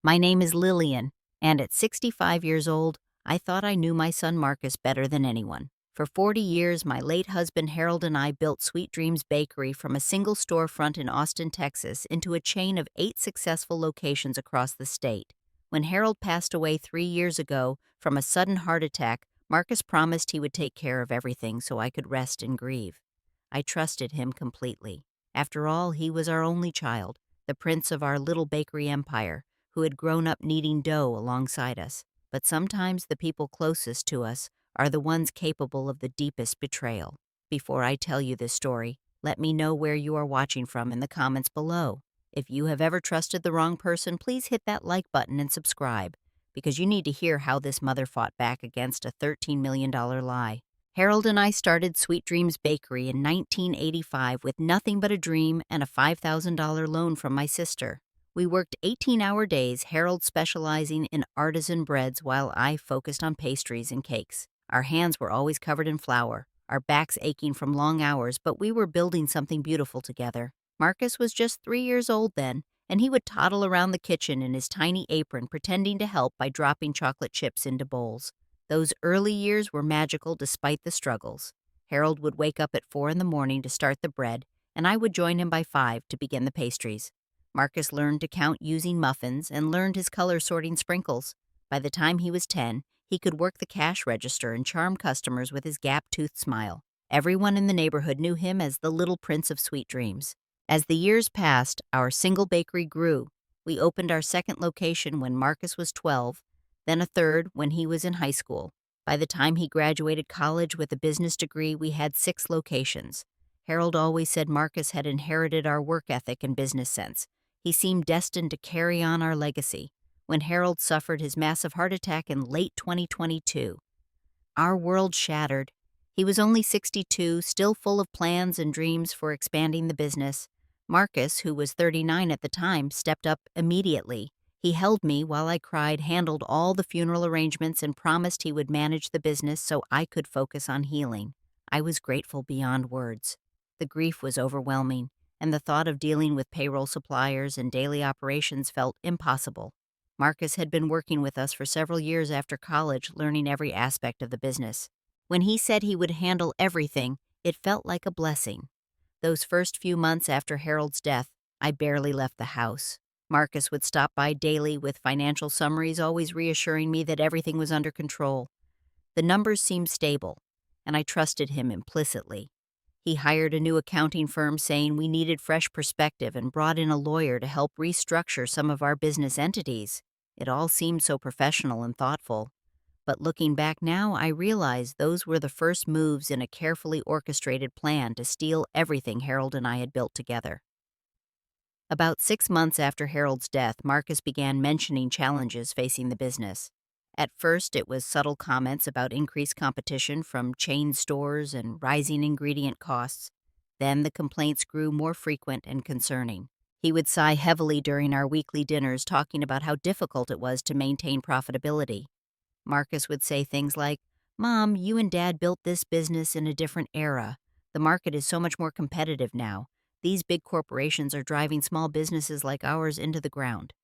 My name is Lillian, and at 65 years old, I thought I knew my son Marcus better than anyone. For 40 years, my late husband Harold and I built Sweet Dreams Bakery from a single storefront in Austin, Texas, into a chain of 8 successful locations across the state. When Harold passed away 3 years ago from a sudden heart attack, Marcus promised he would take care of everything so I could rest and grieve. I trusted him completely. After all, he was our only child, the prince of our little bakery empire, who had grown up kneading dough alongside us. But sometimes the people closest to us are the ones capable of the deepest betrayal. Before I tell you this story, let me know where you are watching from in the comments below. If you have ever trusted the wrong person, please hit that like button and subscribe, because you need to hear how this mother fought back against a $13 million lie. Harold and I started Sweet Dreams Bakery in 1985 with nothing but a dream and a $5,000 loan from my sister. We worked 18-hour days, Harold specializing in artisan breads while I focused on pastries and cakes. Our hands were always covered in flour, our backs aching from long hours, but we were building something beautiful together. Marcus was just 3 years old then, and he would toddle around the kitchen in his tiny apron pretending to help by dropping chocolate chips into bowls. Those early years were magical despite the struggles. Harold would wake up at 4 in the morning to start the bread, and I would join him by 5 to begin the pastries. Marcus learned to count using muffins and learned his color sorting sprinkles. By the time he was 10, he could work the cash register and charm customers with his gap-toothed smile. Everyone in the neighborhood knew him as the Little Prince of Sweet Dreams. As the years passed, our single bakery grew. We opened our second location when Marcus was 12, then a third when he was in high school. By the time he graduated college with a business degree, we had 6 locations. Harold always said Marcus had inherited our work ethic and business sense. He seemed destined to carry on our legacy. When Harold suffered his massive heart attack in late 2022, our world shattered. He was only 62, still full of plans and dreams for expanding the business. Marcus, who was 39 at the time, stepped up immediately. He held me while I cried, handled all the funeral arrangements, and promised he would manage the business so I could focus on healing. I was grateful beyond words. The grief was overwhelming, and the thought of dealing with payroll suppliers and daily operations felt impossible. Marcus had been working with us for several years after college, learning every aspect of the business. When he said he would handle everything, it felt like a blessing. Those first few months after Harold's death, I barely left the house. Marcus would stop by daily with financial summaries, always reassuring me that everything was under control. The numbers seemed stable, and I trusted him implicitly. He hired a new accounting firm saying we needed fresh perspective and brought in a lawyer to help restructure some of our business entities. It all seemed so professional and thoughtful. But looking back now, I realize those were the first moves in a carefully orchestrated plan to steal everything Harold and I had built together. About 6 months after Harold's death, Marcus began mentioning challenges facing the business. At first, it was subtle comments about increased competition from chain stores and rising ingredient costs. Then the complaints grew more frequent and concerning. He would sigh heavily during our weekly dinners, talking about how difficult it was to maintain profitability. Marcus would say things like, "Mom, you and Dad built this business in a different era. The market is so much more competitive now. These big corporations are driving small businesses like ours into the ground."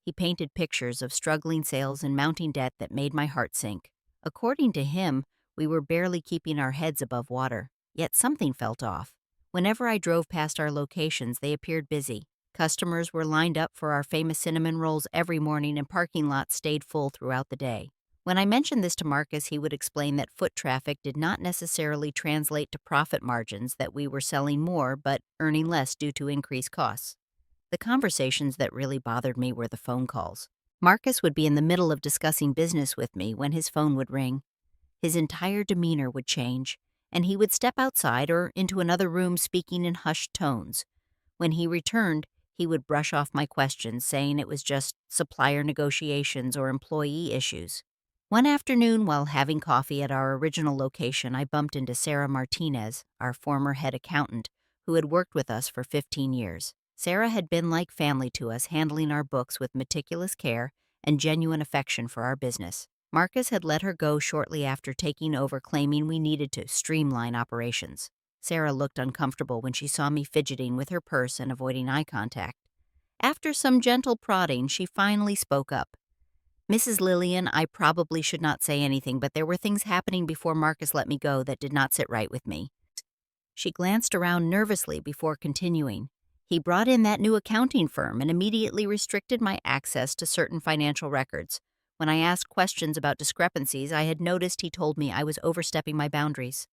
He painted pictures of struggling sales and mounting debt that made my heart sink. According to him, we were barely keeping our heads above water, yet something felt off. Whenever I drove past our locations, they appeared busy. Customers were lined up for our famous cinnamon rolls every morning, and parking lots stayed full throughout the day. When I mentioned this to Marcus, he would explain that foot traffic did not necessarily translate to profit margins, that we were selling more but earning less due to increased costs. The conversations that really bothered me were the phone calls. Marcus would be in the middle of discussing business with me when his phone would ring. His entire demeanor would change, and he would step outside or into another room speaking in hushed tones. When he returned, he would brush off my questions, saying it was just supplier negotiations or employee issues. One afternoon, while having coffee at our original location, I bumped into Sarah Martinez, our former head accountant, who had worked with us for 15 years. Sarah had been like family to us, handling our books with meticulous care and genuine affection for our business. Marcus had let her go shortly after taking over, claiming we needed to streamline operations. Sarah looked uncomfortable when she saw me fidgeting with her purse and avoiding eye contact. After some gentle prodding, she finally spoke up. "Mrs. Lillian, I probably should not say anything, but there were things happening before Marcus let me go that did not sit right with me." She glanced around nervously before continuing. "He brought in that new accounting firm and immediately restricted my access to certain financial records. When I asked questions about discrepancies, I had noticed he told me I was overstepping my boundaries."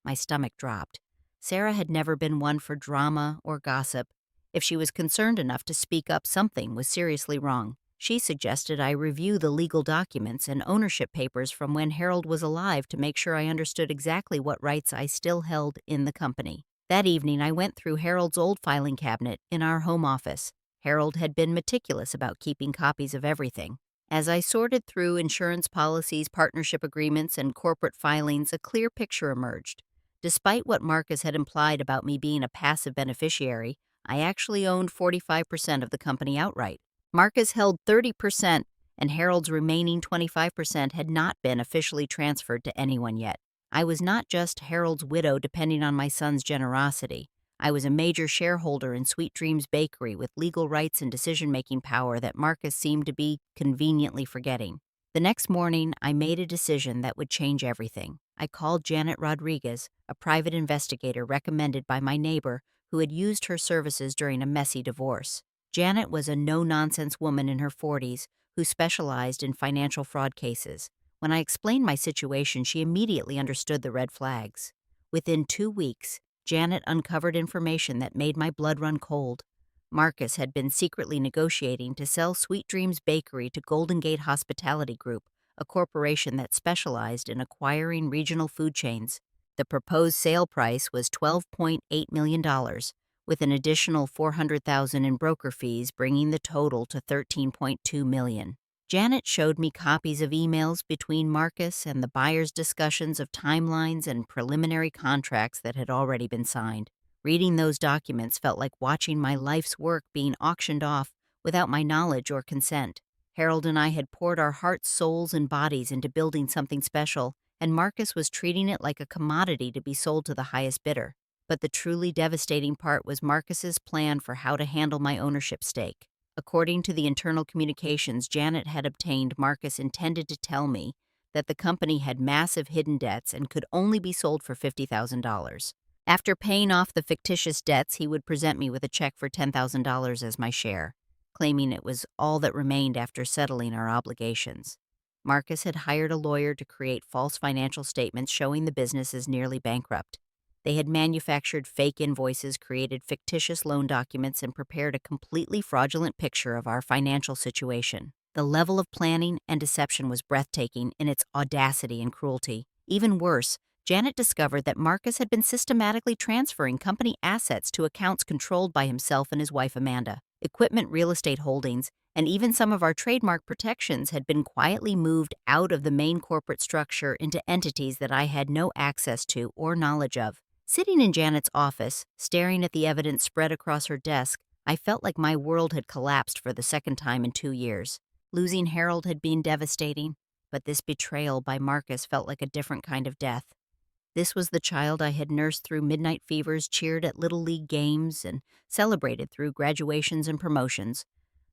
My stomach dropped. Sarah had never been one for drama or gossip. If she was concerned enough to speak up, something was seriously wrong. She suggested I review the legal documents and ownership papers from when Harold was alive to make sure I understood exactly what rights I still held in the company. That evening, I went through Harold's old filing cabinet in our home office. Harold had been meticulous about keeping copies of everything. As I sorted through insurance policies, partnership agreements, and corporate filings, a clear picture emerged. Despite what Marcus had implied about me being a passive beneficiary, I actually owned 45% of the company outright. Marcus held 30%, and Harold's remaining 25% had not been officially transferred to anyone yet. I was not just Harold's widow depending on my son's generosity. I was a major shareholder in Sweet Dreams Bakery with legal rights and decision-making power that Marcus seemed to be conveniently forgetting. The next morning, I made a decision that would change everything. I called Janet Rodriguez, a private investigator recommended by my neighbor who had used her services during a messy divorce. Janet was a no-nonsense woman in her 40s who specialized in financial fraud cases. When I explained my situation, she immediately understood the red flags. Within 2 weeks, Janet uncovered information that made my blood run cold. Marcus had been secretly negotiating to sell Sweet Dreams Bakery to Golden Gate Hospitality Group, a corporation that specialized in acquiring regional food chains. The proposed sale price was $12.8 million, with an additional $400,000 in broker fees, bringing the total to $13.2 million. Janet showed me copies of emails between Marcus and the buyer's discussions of timelines and preliminary contracts that had already been signed. Reading those documents felt like watching my life's work being auctioned off without my knowledge or consent. Harold and I had poured our hearts, souls, and bodies into building something special, and Marcus was treating it like a commodity to be sold to the highest bidder. But the truly devastating part was Marcus's plan for how to handle my ownership stake. According to the internal communications Janet had obtained, Marcus intended to tell me that the company had massive hidden debts and could only be sold for $50,000. After paying off the fictitious debts, he would present me with a check for $10,000 as my share, claiming it was all that remained after settling our obligations. Marcus had hired a lawyer to create false financial statements showing the business as nearly bankrupt. They had manufactured fake invoices, created fictitious loan documents, and prepared a completely fraudulent picture of our financial situation. The level of planning and deception was breathtaking in its audacity and cruelty. Even worse, Janet discovered that Marcus had been systematically transferring company assets to accounts controlled by himself and his wife Amanda. Equipment, real estate holdings, and even some of our trademark protections had been quietly moved out of the main corporate structure into entities that I had no access to or knowledge of. Sitting in Janet's office, staring at the evidence spread across her desk, I felt like my world had collapsed for the second time in 2 years. Losing Harold had been devastating, but this betrayal by Marcus felt like a different kind of death. This was the child I had nursed through midnight fevers, cheered at Little League games, and celebrated through graduations and promotions.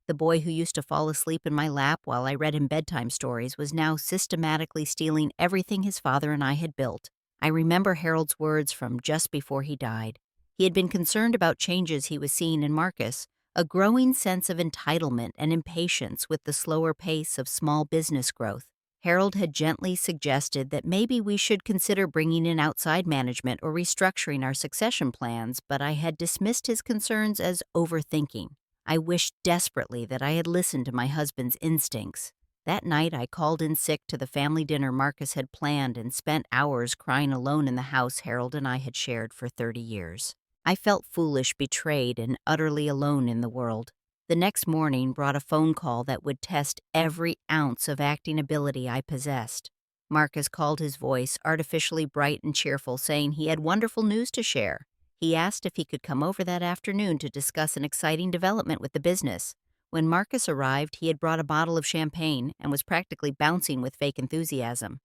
The boy who used to fall asleep in my lap while I read him bedtime stories was now systematically stealing everything his father and I had built. I remember Harold's words from just before he died. He had been concerned about changes he was seeing in Marcus, a growing sense of entitlement and impatience with the slower pace of small business growth. Harold had gently suggested that maybe we should consider bringing in outside management or restructuring our succession plans, but I had dismissed his concerns as overthinking. I wished desperately that I had listened to my husband's instincts. That night, I called in sick to the family dinner Marcus had planned and spent hours crying alone in the house Harold and I had shared for 30 years. I felt foolish, betrayed, and utterly alone in the world. The next morning brought a phone call that would test every ounce of acting ability I possessed. Marcus called his voice artificially bright and cheerful, saying he had wonderful news to share. He asked if he could come over that afternoon to discuss an exciting development with the business. When Marcus arrived, he had brought a bottle of champagne and was practically bouncing with fake enthusiasm.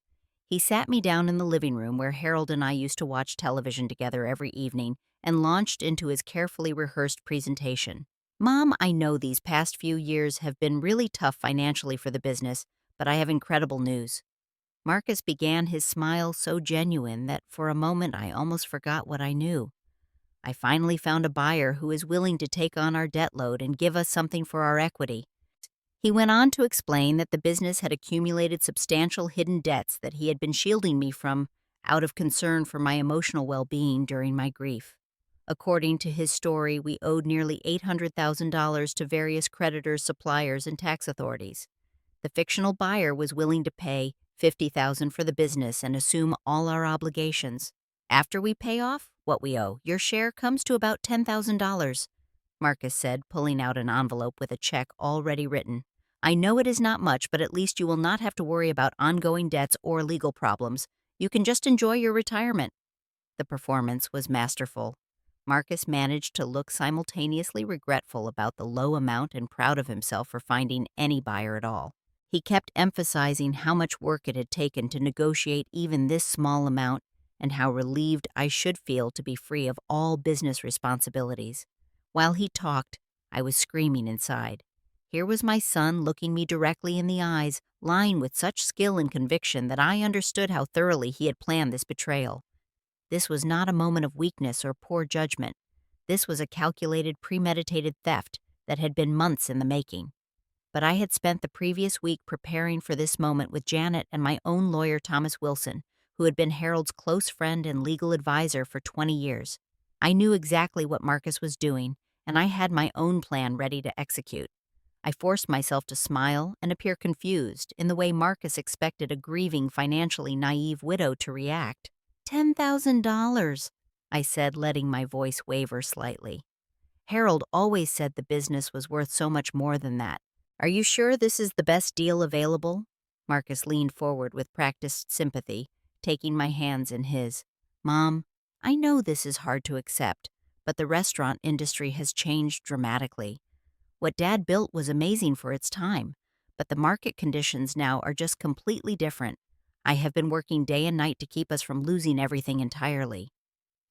He sat me down in the living room where Harold and I used to watch television together every evening and launched into his carefully rehearsed presentation. Mom, I know these past few years have been really tough financially for the business, but I have incredible news. Marcus began his smile so genuine that for a moment I almost forgot what I knew. I finally found a buyer who is willing to take on our debt load and give us something for our equity. He went on to explain that the business had accumulated substantial hidden debts that he had been shielding me from out of concern for my emotional well-being during my grief. According to his story, we owed nearly $800,000 to various creditors, suppliers, and tax authorities. The fictional buyer was willing to pay $50,000 for the business and assume all our obligations. After we pay off what we owe, your share comes to about $10,000, Marcus said, pulling out an envelope with a check already written. I know it is not much, but at least you will not have to worry about ongoing debts or legal problems. You can just enjoy your retirement. The performance was masterful. Marcus managed to look simultaneously regretful about the low amount and proud of himself for finding any buyer at all. He kept emphasizing how much work it had taken to negotiate even this small amount and how relieved I should feel to be free of all business responsibilities. While he talked, I was screaming inside. Here was my son looking me directly in the eyes, lying with such skill and conviction that I understood how thoroughly he had planned this betrayal. This was not a moment of weakness or poor judgment. This was a calculated, premeditated theft that had been months in the making. But I had spent the previous week preparing for this moment with Janet and my own lawyer, Thomas Wilson, who had been Harold's close friend and legal advisor for 20 years. I knew exactly what Marcus was doing, and I had my own plan ready to execute. I forced myself to smile and appear confused in the way Marcus expected a grieving, financially naive widow to react. $10,000, I said, letting my voice waver slightly. Harold always said the business was worth so much more than that. Are you sure this is the best deal available? Marcus leaned forward with practiced sympathy, taking my hands in his. Mom, I know this is hard to accept, but the restaurant industry has changed dramatically. What Dad built was amazing for its time, but the market conditions now are just completely different. I have been working day and night to keep us from losing everything entirely.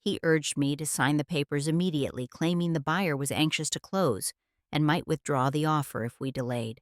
He urged me to sign the papers immediately, claiming the buyer was anxious to close and might withdraw the offer if we delayed.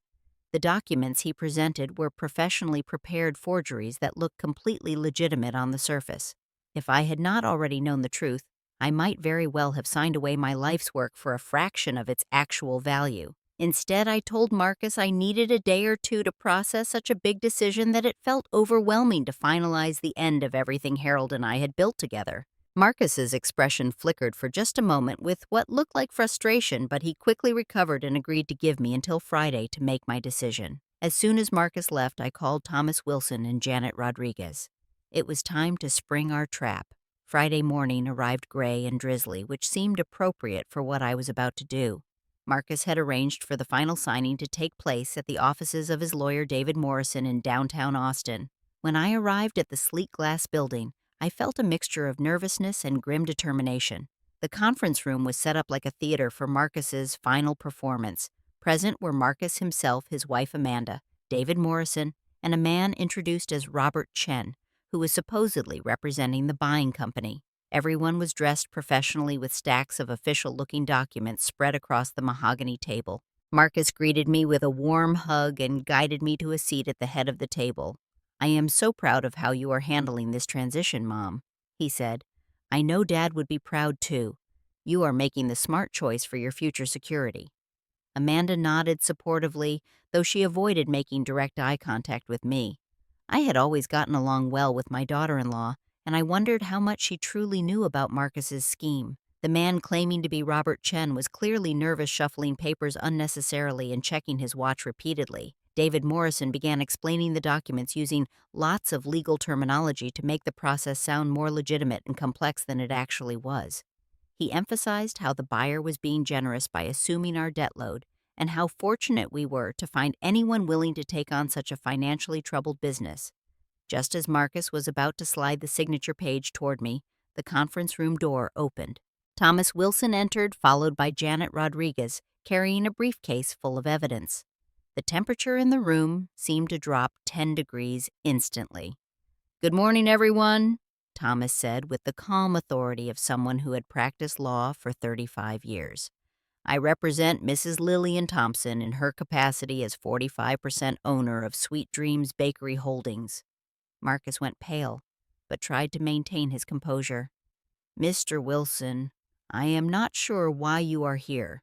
The documents he presented were professionally prepared forgeries that looked completely legitimate on the surface. If I had not already known the truth, I might very well have signed away my life's work for a fraction of its actual value. Instead, I told Marcus I needed a day or two to process such a big decision that it felt overwhelming to finalize the end of everything Harold and I had built together. Marcus's expression flickered for just a moment with what looked like frustration, but he quickly recovered and agreed to give me until Friday to make my decision. As soon as Marcus left, I called Thomas Wilson and Janet Rodriguez. It was time to spring our trap. Friday morning arrived gray and drizzly, which seemed appropriate for what I was about to do. Marcus had arranged for the final signing to take place at the offices of his lawyer David Morrison in downtown Austin. When I arrived at the sleek glass building, I felt a mixture of nervousness and grim determination. The conference room was set up like a theater for Marcus's final performance. Present were Marcus himself, his wife Amanda, David Morrison, and a man introduced as Robert Chen, who was supposedly representing the buying company. Everyone was dressed professionally with stacks of official-looking documents spread across the mahogany table. Marcus greeted me with a warm hug and guided me to a seat at the head of the table. I am so proud of how you are handling this transition, Mom, he said. I know Dad would be proud too. You are making the smart choice for your future security. Amanda nodded supportively, though she avoided making direct eye contact with me. I had always gotten along well with my daughter-in-law, and I wondered how much she truly knew about Marcus's scheme. The man claiming to be Robert Chen was clearly nervous, shuffling papers unnecessarily and checking his watch repeatedly. David Morrison began explaining the documents using lots of legal terminology to make the process sound more legitimate and complex than it actually was. He emphasized how the buyer was being generous by assuming our debt load, and how fortunate we were to find anyone willing to take on such a financially troubled business. Just as Marcus was about to slide the signature page toward me, the conference room door opened. Thomas Wilson entered, followed by Janet Rodriguez, carrying a briefcase full of evidence. The temperature in the room seemed to drop 10 degrees instantly. "Good morning, everyone," Thomas said with the calm authority of someone who had practiced law for 35 years. I represent Mrs. Lillian Thompson in her capacity as 45% owner of Sweet Dreams Bakery Holdings. Marcus went pale, but tried to maintain his composure. Mr. Wilson, I am not sure why you are here.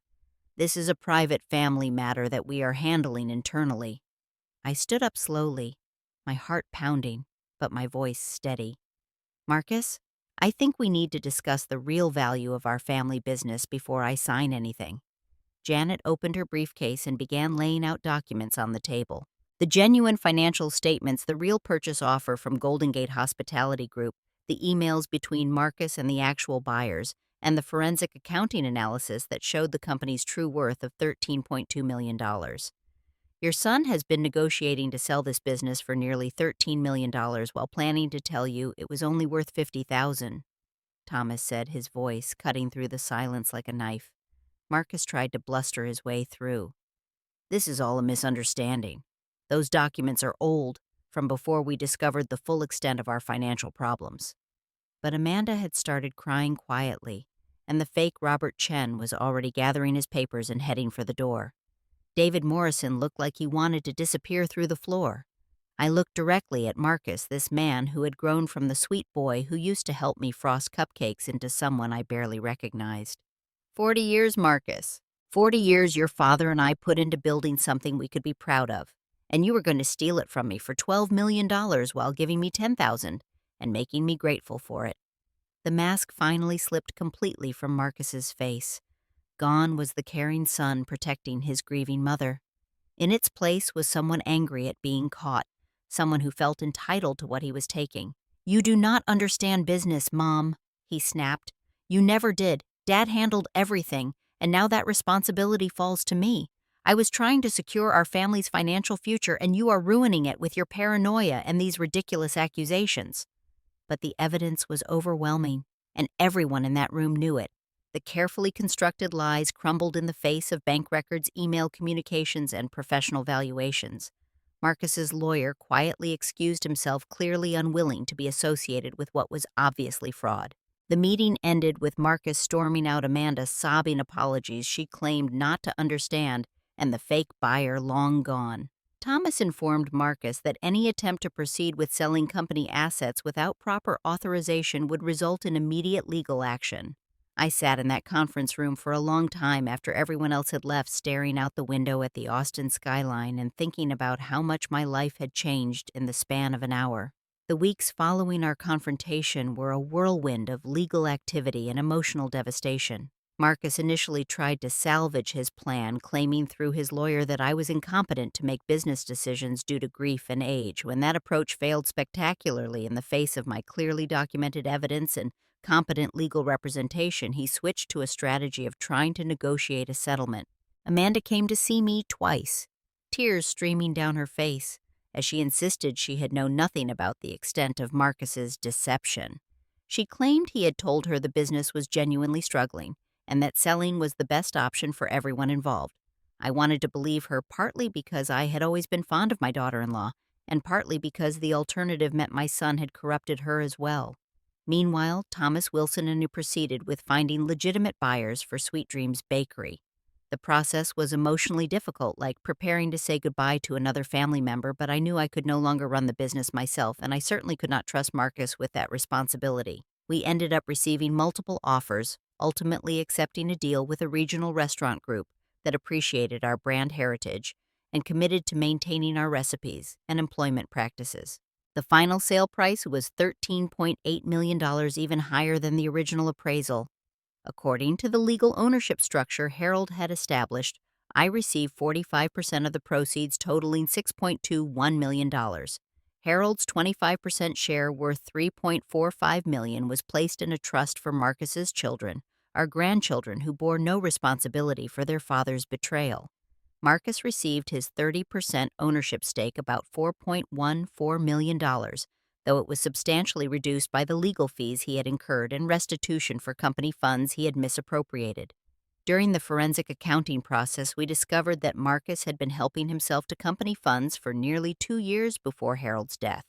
This is a private family matter that we are handling internally. I stood up slowly, my heart pounding, but my voice steady. Marcus, I think we need to discuss the real value of our family business before I sign anything. Janet opened her briefcase and began laying out documents on the table. The genuine financial statements, the real purchase offer from Golden Gate Hospitality Group, the emails between Marcus and the actual buyers, and the forensic accounting analysis that showed the company's true worth of $13.2 million. Your son has been negotiating to sell this business for nearly $13 million while planning to tell you it was only worth $50,000, Thomas said, his voice cutting through the silence like a knife. Marcus tried to bluster his way through. This is all a misunderstanding. Those documents are old, from before we discovered the full extent of our financial problems. But Amanda had started crying quietly, and the fake Robert Chen was already gathering his papers and heading for the door. David Morrison looked like he wanted to disappear through the floor. I looked directly at Marcus, this man who had grown from the sweet boy who used to help me frost cupcakes into someone I barely recognized. 40 years, Marcus. 40 years your father and I put into building something we could be proud of, and you were going to steal it from me for $12 million while giving me $10,000 and making me grateful for it. The mask finally slipped completely from Marcus's face. Gone was the caring son protecting his grieving mother. In its place was someone angry at being caught, someone who felt entitled to what he was taking. You do not understand business, Mom, he snapped. You never did. Dad handled everything, and now that responsibility falls to me. I was trying to secure our family's financial future, and you are ruining it with your paranoia and these ridiculous accusations. But the evidence was overwhelming, and everyone in that room knew it. The carefully constructed lies crumbled in the face of bank records, email communications, and professional valuations. Marcus's lawyer quietly excused himself, clearly unwilling to be associated with what was obviously fraud. The meeting ended with Marcus storming out Amanda sobbing apologies she claimed not to understand, and the fake buyer long gone. Thomas informed Marcus that any attempt to proceed with selling company assets without proper authorization would result in immediate legal action. I sat in that conference room for a long time after everyone else had left, staring out the window at the Austin skyline and thinking about how much my life had changed in the span of an hour. The weeks following our confrontation were a whirlwind of legal activity and emotional devastation. Marcus initially tried to salvage his plan, claiming through his lawyer that I was incompetent to make business decisions due to grief and age. When that approach failed spectacularly in the face of my clearly documented evidence and competent legal representation, he switched to a strategy of trying to negotiate a settlement. Amanda came to see me twice, tears streaming down her face, as she insisted she had known nothing about the extent of Marcus's deception. She claimed he had told her the business was genuinely struggling, and that selling was the best option for everyone involved. I wanted to believe her partly because I had always been fond of my daughter-in-law, and partly because the alternative meant my son had corrupted her as well. Meanwhile, Thomas Wilson and I proceeded with finding legitimate buyers for Sweet Dreams Bakery. The process was emotionally difficult, like preparing to say goodbye to another family member, but I knew I could no longer run the business myself, and I certainly could not trust Marcus with that responsibility. We ended up receiving multiple offers, ultimately accepting a deal with a regional restaurant group that appreciated our brand heritage and committed to maintaining our recipes and employment practices. The final sale price was $13.8 million, even higher than the original appraisal. According to the legal ownership structure Harold had established, I received 45% of the proceeds totaling $6.21 million. Harold's 25% share worth $3.45 million was placed in a trust for Marcus's children, our grandchildren who bore no responsibility for their father's betrayal. Marcus received his 30% ownership stake, about $4.14 million, though it was substantially reduced by the legal fees he had incurred and restitution for company funds he had misappropriated. During the forensic accounting process, we discovered that Marcus had been helping himself to company funds for nearly 2 years before Harold's death.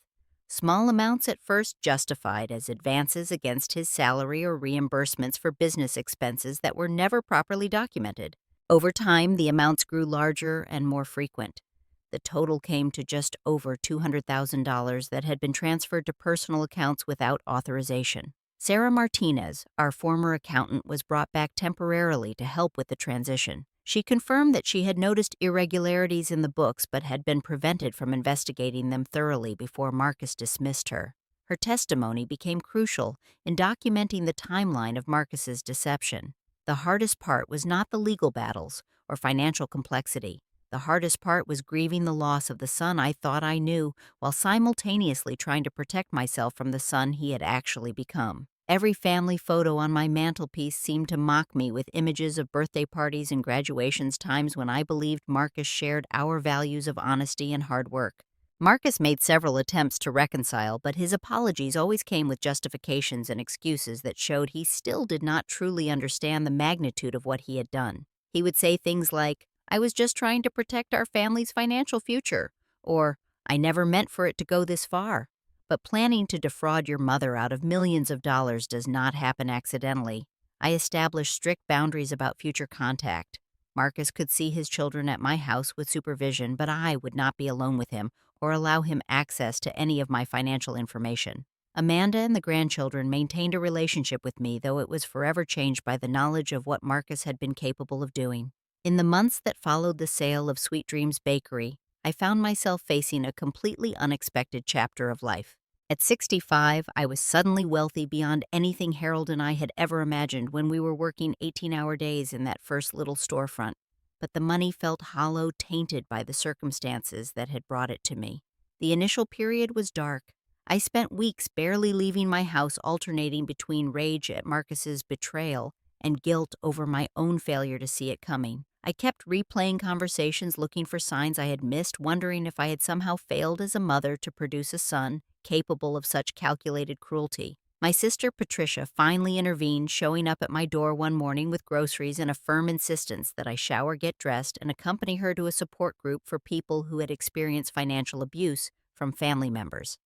Small amounts at first justified as advances against his salary or reimbursements for business expenses that were never properly documented. Over time, the amounts grew larger and more frequent. The total came to just over $200,000 that had been transferred to personal accounts without authorization. Sarah Martinez, our former accountant, was brought back temporarily to help with the transition. She confirmed that she had noticed irregularities in the books but had been prevented from investigating them thoroughly before Marcus dismissed her. Her testimony became crucial in documenting the timeline of Marcus's deception. The hardest part was not the legal battles or financial complexity. The hardest part was grieving the loss of the son I thought I knew while simultaneously trying to protect myself from the son he had actually become. Every family photo on my mantelpiece seemed to mock me with images of birthday parties and graduations, times when I believed Marcus shared our values of honesty and hard work. Marcus made several attempts to reconcile, but his apologies always came with justifications and excuses that showed he still did not truly understand the magnitude of what he had done. He would say things like, "I was just trying to protect our family's financial future," or "I never meant for it to go this far." But planning to defraud your mother out of millions of dollars does not happen accidentally. I established strict boundaries about future contact. Marcus could see his children at my house with supervision, but I would not be alone with him or allow him access to any of my financial information. Amanda and the grandchildren maintained a relationship with me, though it was forever changed by the knowledge of what Marcus had been capable of doing. In the months that followed the sale of Sweet Dreams Bakery, I found myself facing a completely unexpected chapter of life. At 65, I was suddenly wealthy beyond anything Harold and I had ever imagined when we were working 18-hour days in that first little storefront. But the money felt hollow, tainted by the circumstances that had brought it to me. The initial period was dark. I spent weeks barely leaving my house, alternating between rage at Marcus's betrayal and guilt over my own failure to see it coming. I kept replaying conversations, looking for signs I had missed, wondering if I had somehow failed as a mother to produce a son capable of such calculated cruelty. My sister Patricia finally intervened, showing up at my door one morning with groceries and a firm insistence that I shower, get dressed, and accompany her to a support group for people who had experienced financial abuse from family members.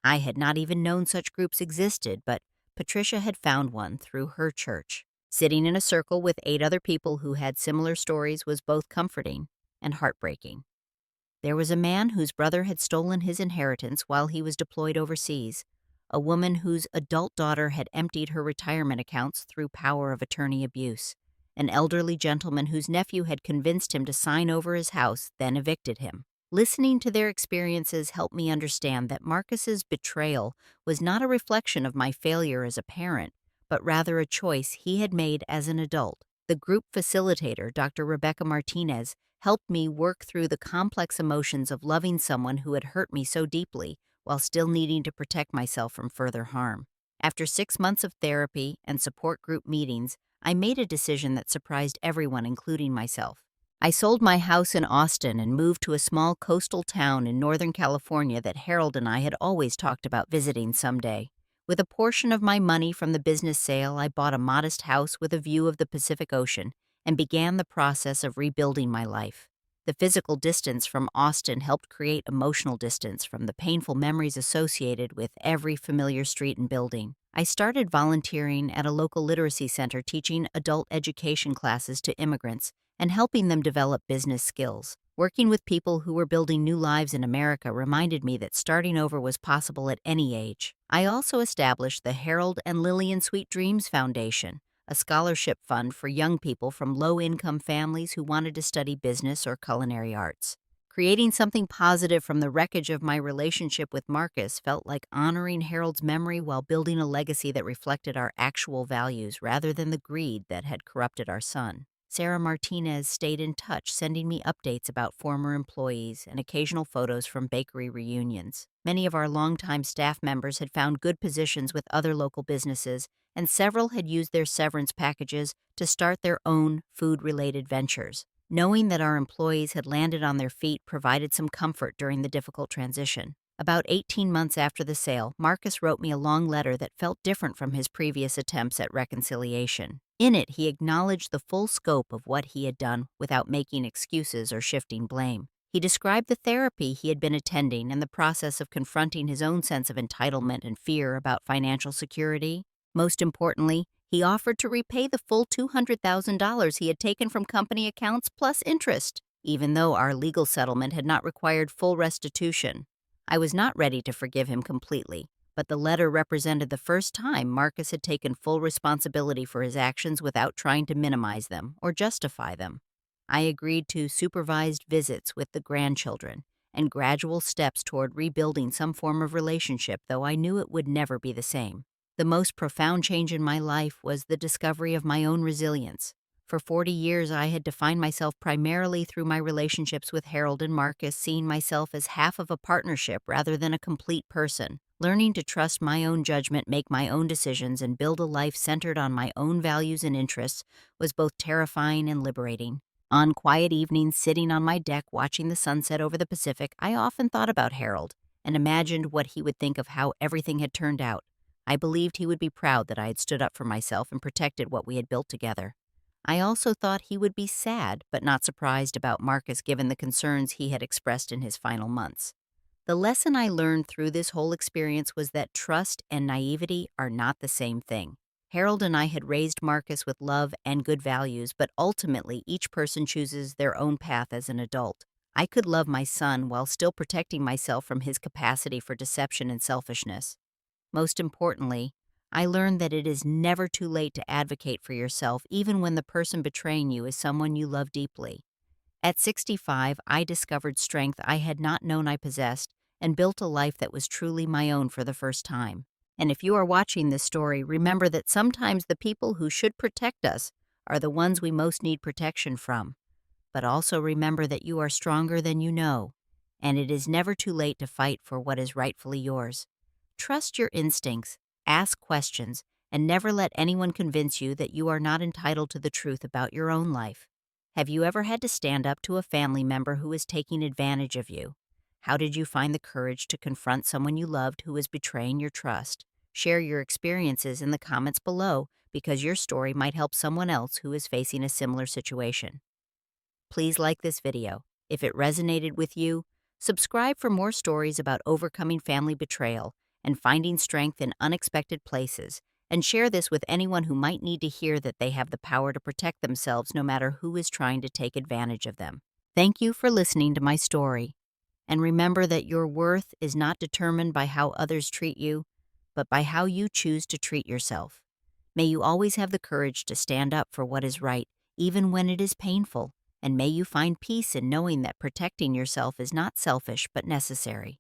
I had not even known such groups existed, but Patricia had found one through her church. Sitting in a circle with 8 other people who had similar stories was both comforting and heartbreaking. There was a man whose brother had stolen his inheritance while he was deployed overseas, a woman whose adult daughter had emptied her retirement accounts through power of attorney abuse, an elderly gentleman whose nephew had convinced him to sign over his house, then evicted him. Listening to their experiences helped me understand that Marcus's betrayal was not a reflection of my failure as a parent, but rather a choice he had made as an adult. The group facilitator, Dr. Rebecca Martinez, helped me work through the complex emotions of loving someone who had hurt me so deeply while still needing to protect myself from further harm. After 6 months of therapy and support group meetings, I made a decision that surprised everyone, including myself. I sold my house in Austin and moved to a small coastal town in Northern California that Harold and I had always talked about visiting someday. With a portion of my money from the business sale, I bought a modest house with a view of the Pacific Ocean and began the process of rebuilding my life. The physical distance from Austin helped create emotional distance from the painful memories associated with every familiar street and building. I started volunteering at a local literacy center, teaching adult education classes to immigrants and helping them develop business skills. Working with people who were building new lives in America reminded me that starting over was possible at any age. I also established the Harold and Lillian Sweet Dreams Foundation, a scholarship fund for young people from low-income families who wanted to study business or culinary arts. Creating something positive from the wreckage of my relationship with Marcus felt like honoring Harold's memory while building a legacy that reflected our actual values rather than the greed that had corrupted our son. Sarah Martinez stayed in touch, sending me updates about former employees and occasional photos from bakery reunions. Many of our longtime staff members had found good positions with other local businesses, and several had used their severance packages to start their own food-related ventures. Knowing that our employees had landed on their feet provided some comfort during the difficult transition. About 18 months after the sale, Marcus wrote me a long letter that felt different from his previous attempts at reconciliation. In it, he acknowledged the full scope of what he had done without making excuses or shifting blame. He described the therapy he had been attending and the process of confronting his own sense of entitlement and fear about financial security. Most importantly, He offered to repay the full $200,000 he had taken from company accounts plus interest, even though our legal settlement had not required full restitution. I was not ready to forgive him completely, but the letter represented the first time Marcus had taken full responsibility for his actions without trying to minimize them or justify them. I agreed to supervised visits with the grandchildren and gradual steps toward rebuilding some form of relationship, though I knew it would never be the same. The most profound change in my life was the discovery of my own resilience. For 40 years, I had defined myself primarily through my relationships with Harold and Marcus, seeing myself as half of a partnership rather than a complete person. Learning to trust my own judgment, make my own decisions, and build a life centered on my own values and interests was both terrifying and liberating. On quiet evenings, sitting on my deck watching the sunset over the Pacific, I often thought about Harold and imagined what he would think of how everything had turned out. I believed he would be proud that I had stood up for myself and protected what we had built together. I also thought he would be sad, but not surprised about Marcus given the concerns he had expressed in his final months. The lesson I learned through this whole experience was that trust and naivety are not the same thing. Harold and I had raised Marcus with love and good values, but ultimately each person chooses their own path as an adult. I could love my son while still protecting myself from his capacity for deception and selfishness. Most importantly, I learned that it is never too late to advocate for yourself, even when the person betraying you is someone you love deeply. At 65, I discovered strength I had not known I possessed and built a life that was truly my own for the first time. And if you are watching this story, remember that sometimes the people who should protect us are the ones we most need protection from. But also remember that you are stronger than you know, and it is never too late to fight for what is rightfully yours. Trust your instincts, ask questions, and never let anyone convince you that you are not entitled to the truth about your own life. Have you ever had to stand up to a family member who is taking advantage of you? How did you find the courage to confront someone you loved who is betraying your trust? Share your experiences in the comments below because your story might help someone else who is facing a similar situation. Please like this video. If it resonated with you, subscribe for more stories about overcoming family betrayal and finding strength in unexpected places, and share this with anyone who might need to hear that they have the power to protect themselves no matter who is trying to take advantage of them. Thank you for listening to my story. And remember that your worth is not determined by how others treat you, but by how you choose to treat yourself. May you always have the courage to stand up for what is right, even when it is painful, and may you find peace in knowing that protecting yourself is not selfish but necessary.